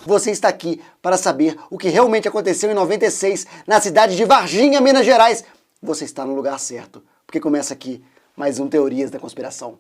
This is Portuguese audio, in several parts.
Você está aqui para saber o que realmente aconteceu em 96 na cidade de Varginha, Minas Gerais. Você está no lugar certo, porque começa aqui mais um Teorias da Conspiração.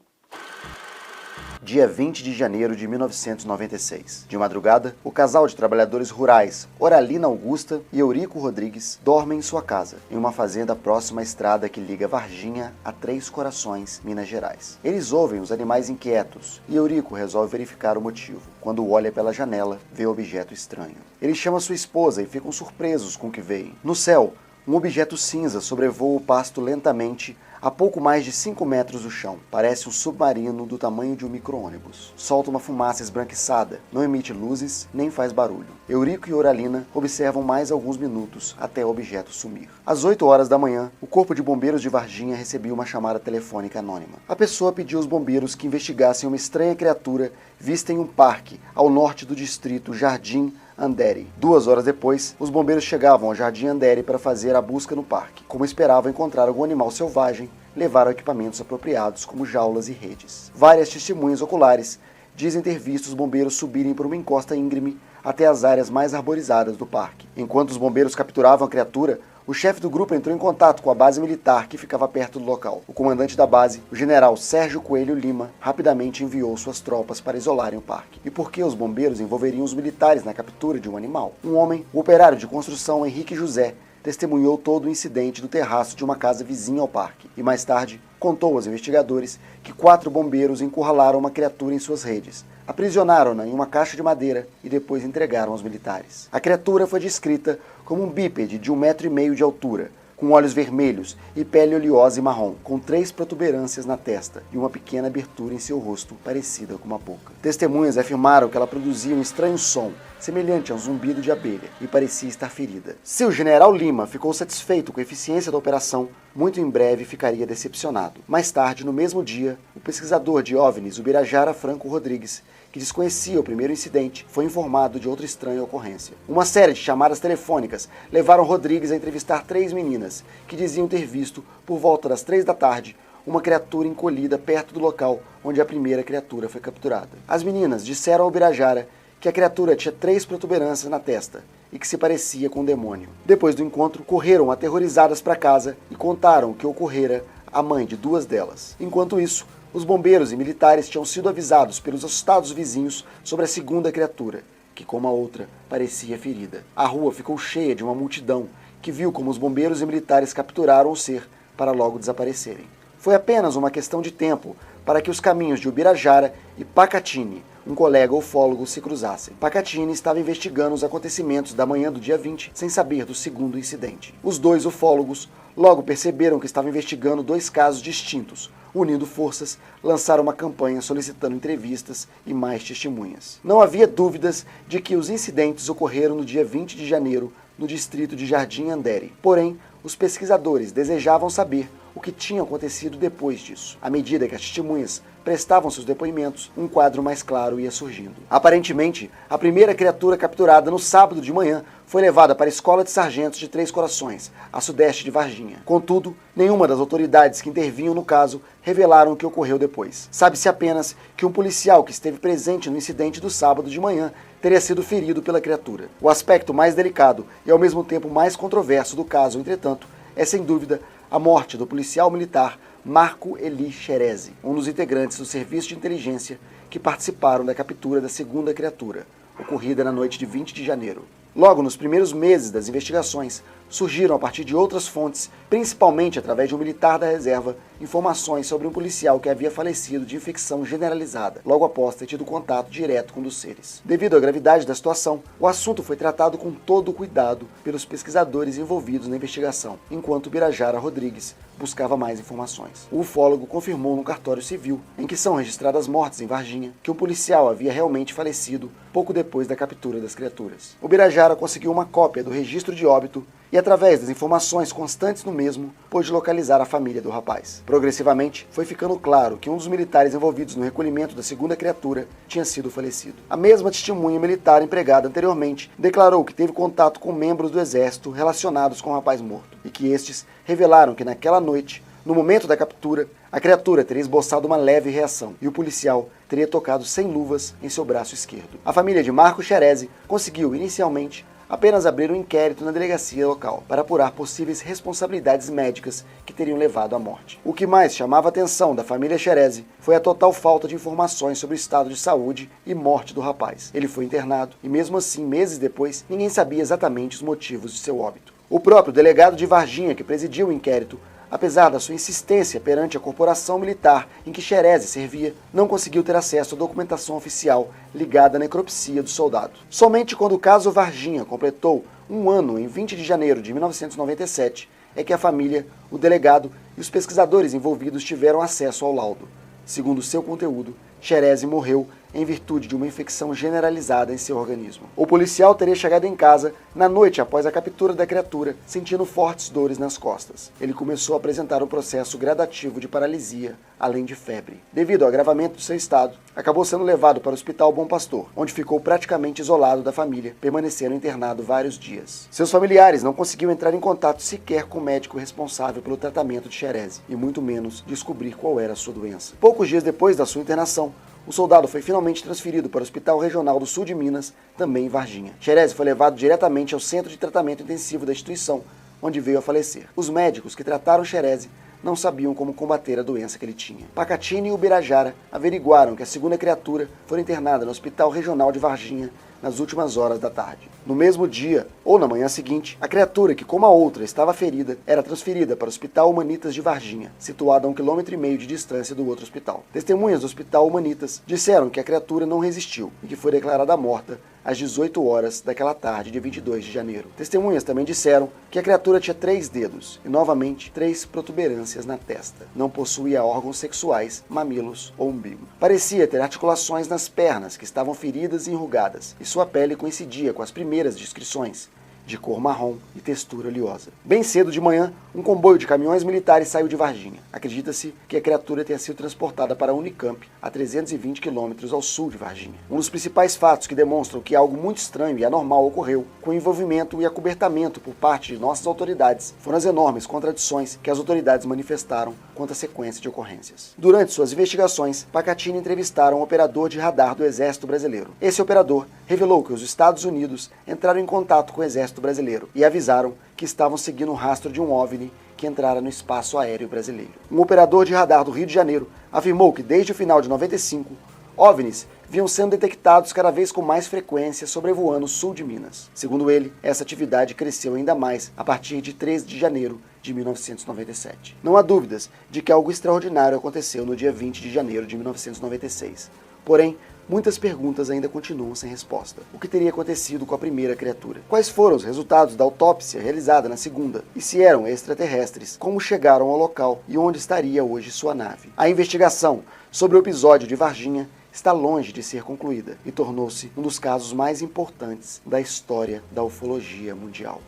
Dia 20 de janeiro de 1996. De madrugada, o casal de trabalhadores rurais, Oralina Augusta e Eurico Rodrigues, dormem em sua casa, em uma fazenda próxima à estrada que liga Varginha a Três Corações, Minas Gerais. Eles ouvem os animais inquietos e Eurico resolve verificar o motivo. Quando olha pela janela, vê um objeto estranho. Ele chama sua esposa e ficam surpresos com o que veem. No céu, um objeto cinza sobrevoa o pasto lentamente a pouco mais de 5 metros do chão. Parece um submarino do tamanho de um micro-ônibus. Solta uma fumaça esbranquiçada, não emite luzes, nem faz barulho. Eurico e Oralina observam mais alguns minutos até o objeto sumir. Às 8 horas da manhã, o Corpo de Bombeiros de Varginha recebeu uma chamada telefônica anônima. A pessoa pediu aos bombeiros que investigassem uma estranha criatura vista em um parque ao norte do distrito Jardim Andere. 2 horas depois, os bombeiros chegavam ao Jardim Andere para fazer a busca no parque. Como esperavam encontrar algum animal selvagem, levaram equipamentos apropriados como jaulas e redes. Várias testemunhas oculares dizem ter visto os bombeiros subirem por uma encosta íngreme até as áreas mais arborizadas do parque. Enquanto os bombeiros capturavam a criatura, o chefe do grupo entrou em contato com a base militar que ficava perto do local. O comandante da base, o general Sérgio Coelho Lima, rapidamente enviou suas tropas para isolarem o parque. E por que os bombeiros envolveriam os militares na captura de um animal? Um homem, o operário de construção Henrique José, testemunhou todo o incidente do terraço de uma casa vizinha ao parque e mais tarde contou aos investigadores que 4 bombeiros encurralaram uma criatura em suas redes, aprisionaram-na em uma caixa de madeira e depois entregaram aos militares. A criatura foi descrita como um bípede de 1,5 metro de altura, com olhos vermelhos e pele oleosa e marrom, com 3 protuberâncias na testa e uma pequena abertura em seu rosto, parecida com uma boca. Testemunhas afirmaram que ela produzia um estranho som, semelhante a um zumbido de abelha, e parecia estar ferida. Se o general Lima ficou satisfeito com a eficiência da operação, muito em breve ficaria decepcionado. Mais tarde, no mesmo dia, o pesquisador de OVNIs, Ubirajara Franco Rodrigues, que desconhecia o primeiro incidente, foi informado de outra estranha ocorrência. Uma série de chamadas telefônicas levaram Rodrigues a entrevistar 3 meninas, que diziam ter visto, por volta das 3 da tarde, uma criatura encolhida perto do local onde a primeira criatura foi capturada. As meninas disseram ao Ubirajara que a criatura tinha 3 protuberâncias na testa e que se parecia com um demônio. Depois do encontro, correram aterrorizadas para casa e contaram o que ocorrera à mãe de 2 delas. Enquanto isso, os bombeiros e militares tinham sido avisados pelos assustados vizinhos sobre a segunda criatura, que, como a outra, parecia ferida. A rua ficou cheia de uma multidão que viu como os bombeiros e militares capturaram o ser para logo desaparecerem. Foi apenas uma questão de tempo para que os caminhos de Ubirajara e Pacatini, um colega ufólogo, se cruzassem. Pacatini estava investigando os acontecimentos da manhã do dia 20, sem saber do segundo incidente. Os 2 ufólogos logo perceberam que estavam investigando 2 casos distintos. Unindo forças, lançaram uma campanha solicitando entrevistas e mais testemunhas. Não havia dúvidas de que os incidentes ocorreram no dia 20 de janeiro, no distrito de Jardim Andere. Porém, os pesquisadores desejavam saber o que tinha acontecido depois disso. À medida que as testemunhas prestavam seus depoimentos, um quadro mais claro ia surgindo. Aparentemente, a primeira criatura capturada no sábado de manhã foi levada para a Escola de Sargentos de Três Corações, a sudeste de Varginha. Contudo, nenhuma das autoridades que intervinham no caso revelaram o que ocorreu depois. Sabe-se apenas que um policial que esteve presente no incidente do sábado de manhã teria sido ferido pela criatura. O aspecto mais delicado e ao mesmo tempo mais controverso do caso, entretanto, é sem dúvida a morte do policial militar Marco Eli Xerezi, um dos integrantes do serviço de inteligência que participaram da captura da segunda criatura, ocorrida na noite de 20 de janeiro. Logo nos primeiros meses das investigações, surgiram a partir de outras fontes, principalmente através de um militar da reserva, informações sobre um policial que havia falecido de infecção generalizada, logo após ter tido contato direto com um dos seres. Devido à gravidade da situação, o assunto foi tratado com todo o cuidado pelos pesquisadores envolvidos na investigação, enquanto Ubirajara Rodrigues buscava mais informações. O ufólogo confirmou no cartório civil, em que são registradas mortes em Varginha, que um policial havia realmente falecido pouco depois da captura das criaturas. Ubirajara conseguiu uma cópia do registro de óbito e, através das informações constantes no mesmo, pôde localizar a família do rapaz. Progressivamente, foi ficando claro que um dos militares envolvidos no recolhimento da segunda criatura tinha sido falecido. A mesma testemunha militar empregada anteriormente declarou que teve contato com membros do exército relacionados com o rapaz morto, e que estes revelaram que naquela noite, No momento da captura, a criatura teria esboçado uma leve reação e o policial teria tocado sem luvas em seu braço esquerdo. A família de Marco Scherezi conseguiu, inicialmente, apenas abrir um inquérito na delegacia local para apurar possíveis responsabilidades médicas que teriam levado à morte. O que mais chamava a atenção da família Scherezi foi a total falta de informações sobre o estado de saúde e morte do rapaz. Ele foi internado e, mesmo assim, meses depois, ninguém sabia exatamente os motivos de seu óbito. O próprio delegado de Varginha, que presidiu o inquérito, apesar da sua insistência perante a corporação militar em que Scherezi servia, não conseguiu ter acesso à documentação oficial ligada à necropsia do soldado. Somente quando o caso Varginha completou um ano, em 20 de janeiro de 1997, é que a família, o delegado e os pesquisadores envolvidos tiveram acesso ao laudo. Segundo seu conteúdo, Scherezi morreu em virtude de uma infecção generalizada em seu organismo. O policial teria chegado em casa na noite após a captura da criatura, sentindo fortes dores nas costas. Ele começou a apresentar um processo gradativo de paralisia, além de febre. Devido ao agravamento de seu estado, acabou sendo levado para o Hospital Bom Pastor, onde ficou praticamente isolado da família, permanecendo internado vários dias. Seus familiares não conseguiam entrar em contato sequer com o médico responsável pelo tratamento de Scherezi, e muito menos descobrir qual era a sua doença. Poucos dias depois da sua internação, o soldado foi finalmente transferido para o Hospital Regional do Sul de Minas, também em Varginha. Scherezi foi levado diretamente ao centro de tratamento intensivo da instituição, onde veio a falecer. Os médicos que trataram Scherezi não sabiam como combater a doença que ele tinha. Pacatini e Ubirajara averiguaram que a segunda criatura foi internada no Hospital Regional de Varginha nas últimas horas da tarde. No mesmo dia, ou na manhã seguinte, a criatura, que como a outra estava ferida, era transferida para o Hospital Humanitas de Varginha, situado a 1,5 km de distância do outro hospital. Testemunhas do Hospital Humanitas disseram que a criatura não resistiu e que foi declarada morta às 18 horas daquela tarde de 22 de janeiro. Testemunhas também disseram que a criatura tinha 3 dedos e, novamente, 3 protuberâncias na testa. Não possuía órgãos sexuais, mamilos ou umbigo. Parecia ter articulações nas pernas, que estavam feridas e enrugadas, e sua pele coincidia com as primeiras descrições, de cor marrom e textura oleosa. Bem cedo de manhã, um comboio de caminhões militares saiu de Varginha. Acredita-se que a criatura tenha sido transportada para a Unicamp, a 320 quilômetros ao sul de Varginha. Um dos principais fatos que demonstram que algo muito estranho e anormal ocorreu com o envolvimento e acobertamento por parte de nossas autoridades foram as enormes contradições que as autoridades manifestaram quanto à sequência de ocorrências. Durante suas investigações, Pacatini entrevistaram um operador de radar do Exército Brasileiro. Esse operador revelou que os Estados Unidos entraram em contato com o Exército Brasileiro e avisaram que estavam seguindo o rastro de um OVNI que entrara no espaço aéreo brasileiro. Um operador de radar do Rio de Janeiro afirmou que desde o final de 95, OVNIs vinham sendo detectados cada vez com mais frequência sobrevoando o sul de Minas. Segundo ele, essa atividade cresceu ainda mais a partir de 3 de janeiro de 1997. Não há dúvidas de que algo extraordinário aconteceu no dia 20 de janeiro de 1996. Porém, muitas perguntas ainda continuam sem resposta. O que teria acontecido com a primeira criatura? Quais foram os resultados da autópsia realizada na segunda? E se eram extraterrestres? Como chegaram ao local e onde estaria hoje sua nave? A investigação sobre o episódio de Varginha está longe de ser concluída e tornou-se um dos casos mais importantes da história da ufologia mundial.